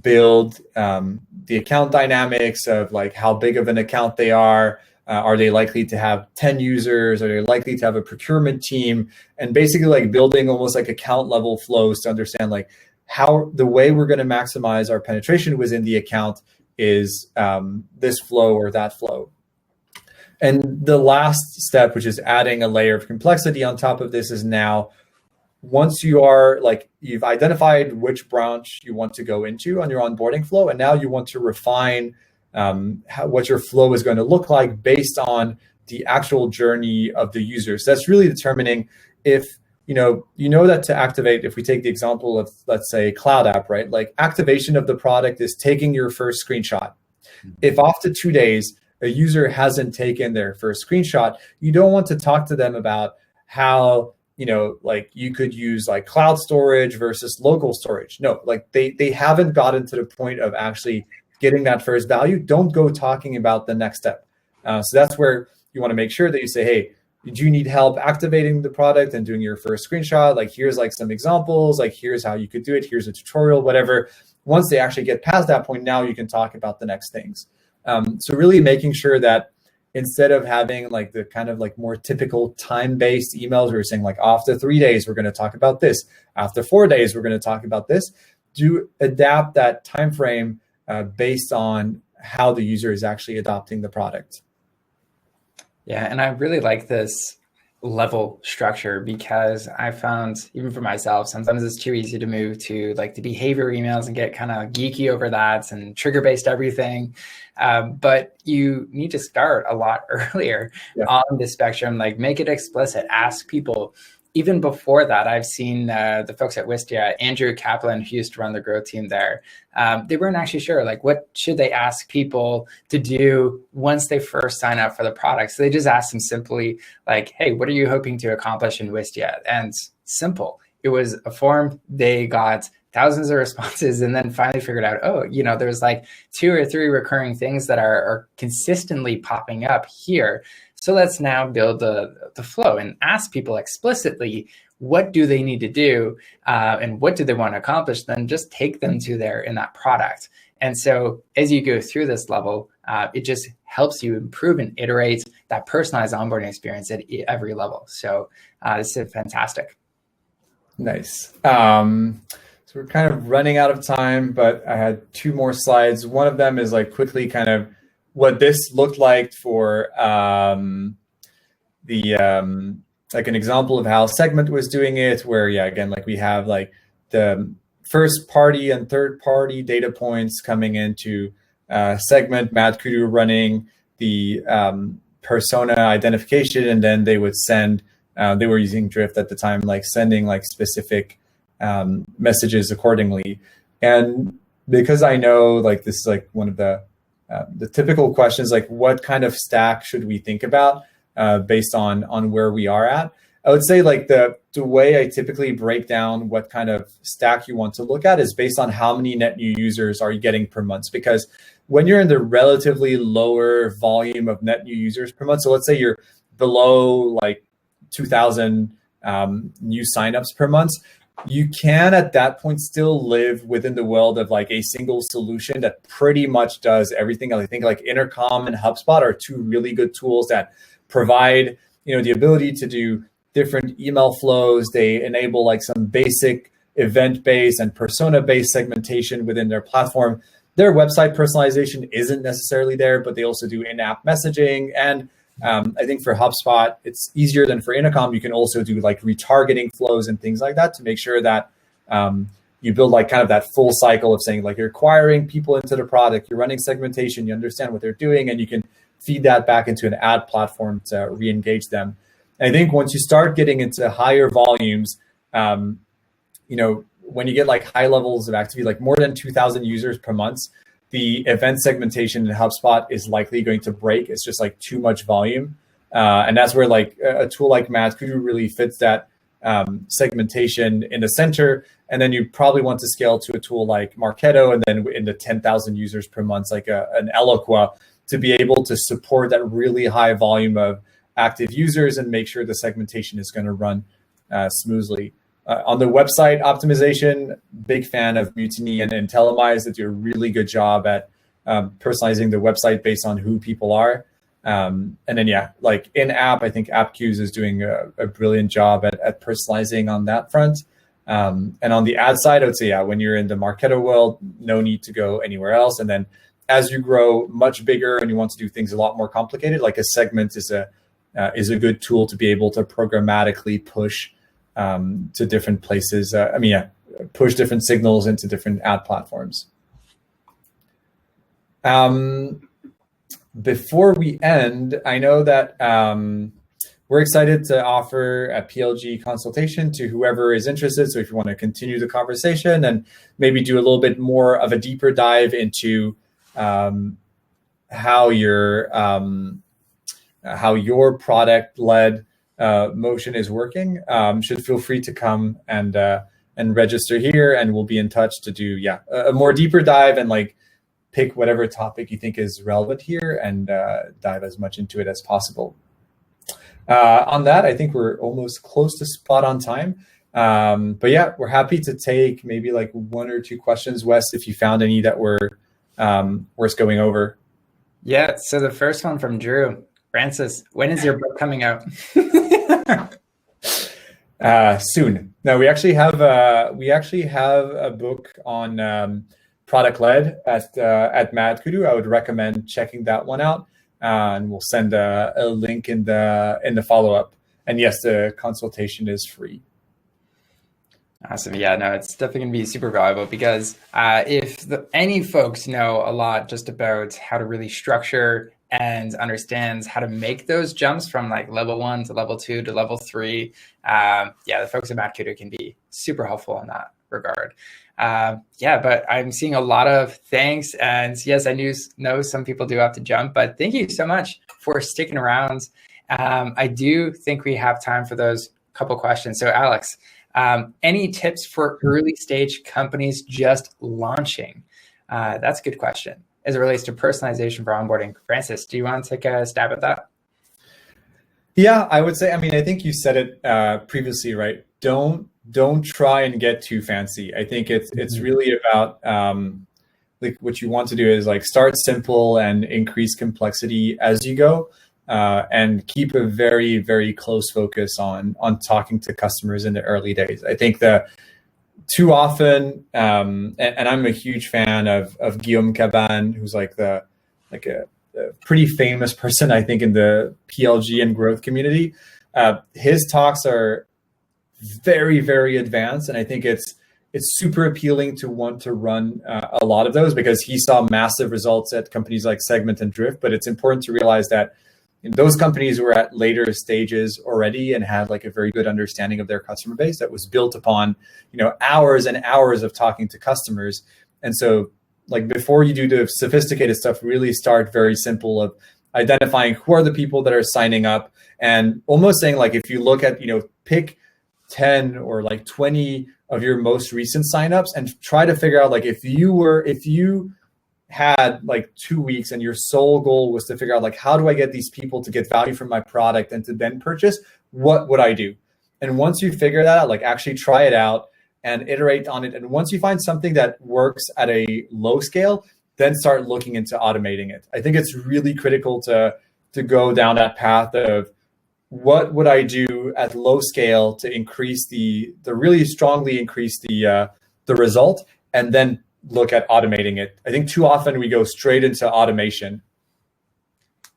build the account dynamics of like how big of an account they are. Are they likely to have 10 users? Are they likely to have a procurement team? And basically like building almost like account level flows to understand like how the way we're going to maximize our penetration within the account is this flow or that flow. And the last step, which is adding a layer of complexity on top of this, is now once you are like, you've identified which branch you want to go into on your onboarding flow, and now you want to refine what your flow is going to look like based on the actual journey of the users. That's really determining if, that to activate, if we take the example of, let's say, Cloud App, right? Like activation of the product is taking your first screenshot. If after 2 days, a user hasn't taken their first screenshot, you don't want to talk to them about how, like you could use like cloud storage versus local storage. No, like they haven't gotten to the point of actually getting that first value. Don't go talking about the next step. So that's where you want to make sure that you say, hey, do you need help activating the product and doing your first screenshot? Like, here's like some examples, like here's how you could do it. Here's a tutorial, whatever. Once they actually get past that point, now you can talk about the next things. So really making sure that instead of having like the kind of like more typical time-based emails where you're saying like after 3 days, we're going to talk about this. After 4 days, we're going to talk about this. Do adapt that time frame based on how the user is actually adopting the product. Yeah, and I really like this level structure because I found, even for myself, sometimes it's too easy to move to like the behavior emails and get kind of geeky over that and trigger-based everything. But you need to start a lot earlier on the spectrum, like make it explicit, ask people. Even before that, I've seen the folks at Wistia, Andrew Kaplan, who used to run the growth team there, they weren't actually sure, like, what should they ask people to do once they first sign up for the product? So they just asked them simply, like, hey, what are you hoping to accomplish in Wistia? And simple. It was a form. They got thousands of responses and then finally figured out, there's like 2 or 3 recurring things that are consistently popping up here. So let's now build the flow and ask people explicitly, what do they need to do and what do they want to accomplish? Then just take them to there in that product. And so as you go through this level, it just helps you improve and iterate that personalized onboarding experience at every level. So this is fantastic. Nice. So we're kind of running out of time, but I had 2 more slides. One of them is like quickly kind of what this looked like for like an example of how Segment was doing it, where again, like we have like the first party and third party data points coming into Segment, MadKudu running the persona identification, and then they would send. They were using Drift at the time, like sending like specific messages accordingly. And because I know like this is like one of the the typical questions like, what kind of stack should we think about based on where we are at? I would say like the way I typically break down what kind of stack you want to look at is based on how many net new users are you getting per month. Because when you're in the relatively lower volume of net new users per month, so let's say you're below like 2,000 new signups per month, you can at that point still live within the world of like a single solution that pretty much does everything. I think like Intercom and HubSpot are two really good tools that provide, the ability to do different email flows. They enable like some basic event-based and persona-based segmentation within their platform. Their website personalization isn't necessarily there, but they also do in-app messaging. And I think for HubSpot, it's easier than for Intercom. You can also do like retargeting flows and things like that to make sure that you build like kind of that full cycle of saying like you're acquiring people into the product, you're running segmentation, you understand what they're doing, and you can feed that back into an ad platform to re-engage them. And I think once you start getting into higher volumes, when you get like high levels of activity, like more than 2,000 users per month, the event segmentation in HubSpot is likely going to break. It's just like too much volume. And that's where like a tool like MadKudu really fits that segmentation in the center. And then you probably want to scale to a tool like Marketo, and then in the 10,000 users per month, like an Eloqua, to be able to support that really high volume of active users and make sure the segmentation is going to run smoothly. On the website optimization, big fan of Mutiny and Telemize that do a really good job at personalizing the website based on who people are. And then, like in-app, I think AppQs is doing a brilliant job at personalizing on that front. And on the ad side, I would say, when you're in the Marketo world, no need to go anywhere else. And then as you grow much bigger and you want to do things a lot more complicated, like a segment is a good tool to be able to programmatically push to different places. Push different signals into different ad platforms. Before we end, I know that we're excited to offer a PLG consultation to whoever is interested. So if you want to continue the conversation and maybe do a little bit more of a deeper dive into how your product-led motion is working, should feel free to come and register here, and we'll be in touch to do a more deeper dive and like pick whatever topic you think is relevant here and dive as much into it as possible. On that, I think we're almost close to spot on time. But we're happy to take maybe like one or two questions, Wes, if you found any that were worth going over. Yeah. So the first one from Drew. Francis, when is your book coming out? Soon. No, we actually have a book on ProductLed at MadKudu. I would recommend checking that one out, and we'll send a link in the follow up. And yes, the consultation is free. Awesome. Yeah, no, it's definitely going to be super valuable because if any folks know a lot just about how to really structure and understands how to make those jumps from like level 1 to level 2 to level 3, the folks at MadKudu can be super helpful in that regard. But I'm seeing a lot of thanks. And yes, I know some people do have to jump, but thank you so much for sticking around. I do think we have time for those couple questions. So Alex, any tips for early stage companies just launching? That's a good question. As it relates to personalization for onboarding. Francis, do you want to take a stab at that? Yeah, I would say, I think you said it previously, right? Don't try and get too fancy. I think it's really about like what you want to do is like start simple and increase complexity as you go, and keep a very, very close focus on talking to customers in the early days. I think too often, and I'm a huge fan of Guillaume Cabane, who's like a pretty famous person, I think, in the PLG and growth community. His talks are very, very advanced, and I think it's super appealing to want to run a lot of those because he saw massive results at companies like Segment and Drift. But it's important to realize that those companies were at later stages already and had like a very good understanding of their customer base that was built upon, hours and hours of talking to customers. And so, like before you do the sophisticated stuff, really start very simple of identifying who are the people that are signing up, and almost saying like, if you look at, pick 10 or like 20 of your most recent signups and try to figure out like, if you had like 2 weeks and your sole goal was to figure out like, how do I get these people to get value from my product and to then purchase, what would I do? And once you figure that out, like actually try it out and iterate on it. And once you find something that works at a low scale, then start looking into automating it. I think it's really critical to go down that path of what would I do at low scale to increase the really strongly increase the result, and then look at automating it. I think too often we go straight into automation.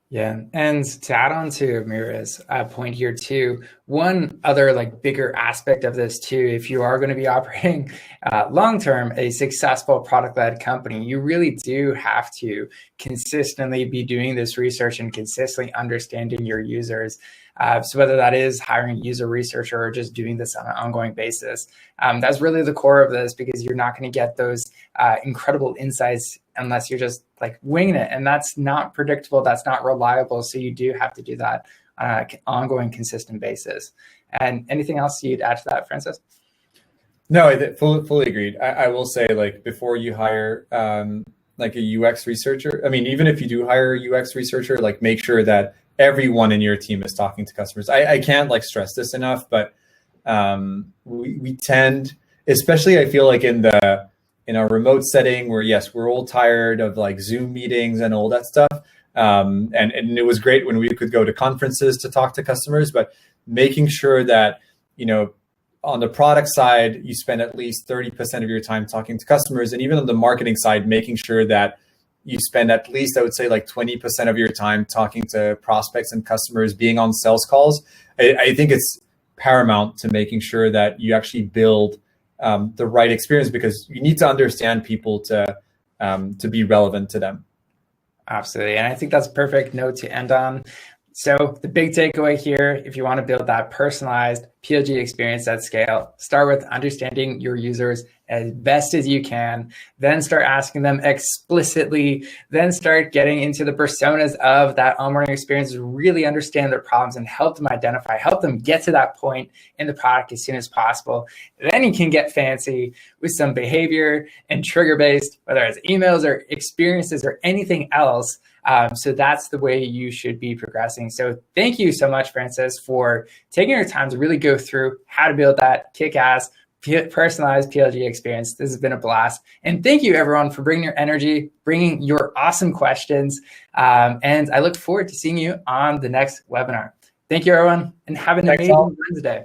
Yeah, and to add on to Mira's point here too, one other like bigger aspect of this too, if you are going to be operating long-term a successful product-led company, you really do have to consistently be doing this research and consistently understanding your users. So whether that is hiring a user researcher or just doing this on an ongoing basis, that's really the core of this, because you're not going to get those incredible insights unless you're just like winging it. And that's not predictable. That's not reliable. So you do have to do that on an ongoing, consistent basis. And anything else you'd add to that, Francis? No, I fully agreed. I will say, like, before you hire like a UX researcher, I mean, even if you do hire a UX researcher, like make sure that everyone in your team is talking to customers. I can't like stress this enough, but we tend, especially I feel like in a remote setting where, yes, we're all tired of like Zoom meetings and all that stuff. And it was great when we could go to conferences to talk to customers, but making sure that, on the product side, you spend at least 30% of your time talking to customers. And even on the marketing side, making sure that you spend at least, I would say, like 20% of your time talking to prospects and customers, being on sales calls. I think it's paramount to making sure that you actually build the right experience, because you need to understand people to be relevant to them. Absolutely. And I think that's a perfect note to end on. So the big takeaway here, if you want to build that personalized PLG experience at scale, start with understanding your users as best as you can, then start asking them explicitly, then start getting into the personas of that onboarding experience, really understand their problems and help them identify, help them get to that point in the product as soon as possible. Then you can get fancy with some behavior and trigger-based, whether it's emails or experiences or anything else. So that's the way you should be progressing. So thank you so much, Francis, for taking your time to really go through how to build that kick-ass personalized PLG experience. This has been a blast. And thank you, everyone, for bringing your energy, bringing your awesome questions. And I look forward to seeing you on the next webinar. Thank you, everyone, and have an amazing Wednesday.